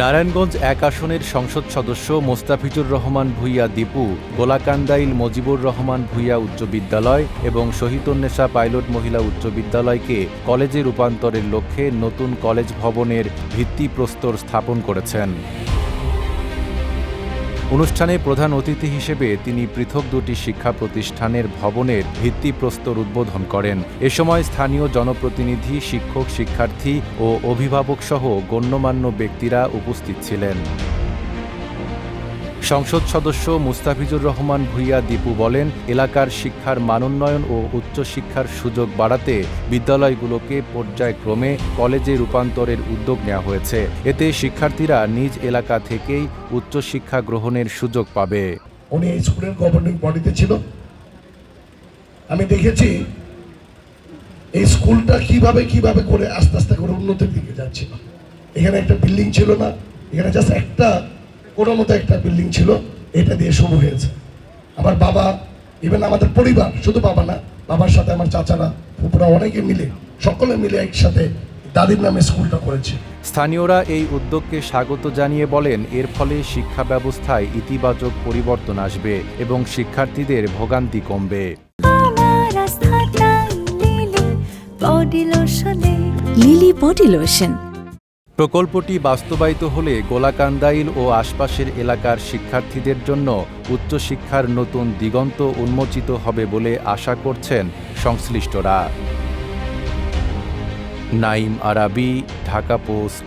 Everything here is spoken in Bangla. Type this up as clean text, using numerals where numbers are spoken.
নারায়ণগঞ্জ ১ আসনের সংসদ সদস্য মোস্তাফিজুর রহমান ভূঁইয়া দীপু গোলাকান্দাইল মজিবুর রহমান ভূঁইয়া উচ্চ বিদ্যালয় এবং শহীদুন্নেসা পাইলট মহিলা উচ্চ বিদ্যালয়কে কলেজে রূপান্তরের লক্ষ্যে নতুন কলেজ ভবনের ভিত্তিপ্রস্তর স্থাপন করেছেন। অনুষ্ঠানে প্রধান অতিথি হিসেবে তিনি পৃথক দুটি শিক্ষা প্রতিষ্ঠানের ভবনের ভিত্তিপ্রস্তর উদ্বোধন করেন। এ সময় স্থানীয় জনপ্রতিনিধি, শিক্ষক, শিক্ষার্থী ও অভিভাবকসহ গণ্যমান্য ব্যক্তিরা উপস্থিত ছিলেন। সংসদ সদস্য মুস্তাফিজুর রহমান ভূঁইয়া দীপু বলেন, এলাকার শিক্ষার মানোন্নয়ন ও উচ্চশিক্ষার সুযোগ বাড়াতে বিদ্যালয়গুলোকে পর্যায়ক্রমে কলেজে রূপান্তরের উদ্যোগ নেওয়া হয়েছে। এতে শিক্ষার্থীরা নিজ এলাকা থেকেই উচ্চশিক্ষা গ্রহণের সুযোগ পাবে। উনি এই স্কুলের গভর্নিং বডিতে ছিল। আমি দেখেছি এই স্কুলটা কিভাবে করে আস্তে আস্তে করে উন্নতির দিকে যাচ্ছিল। এখানে একটা বিল্ডিং ছিল না, এখানে জাস্ট একটা কোনো মতো একটা বিল্ডিং ছিল, এটা দিয়ে শুরু হয়েছে। আমার বাবা, ইভেন আমাদের পরিবার, শুধু বাবা না, বাবার সাথে আমার চাচারা, ফুপুরা, অনেকে মিলে, সকলে মিলে একসাথে দাদির নামে স্কুলটা করেছে। স্থানীয়রা এই উদ্যোগকে স্বাগত জানিয়ে বলেন, এর ফলে শিক্ষা ব্যবস্থায় ইতিবাচক পরিবর্তন আসবে এবং শিক্ষার্থীদের ভোগান্তি কমবে। Lily body lotion. প্রকল্পটি বাস্তবায়িত হলে গোলাকান্দাইল ও আশপাশের এলাকার শিক্ষার্থীদের জন্য উচ্চশিক্ষার নতুন দিগন্ত উন্মোচিত হবে বলে আশা করছেন সংশ্লিষ্টরা। নাইম আরাবী, ঢাকা পোস্ট।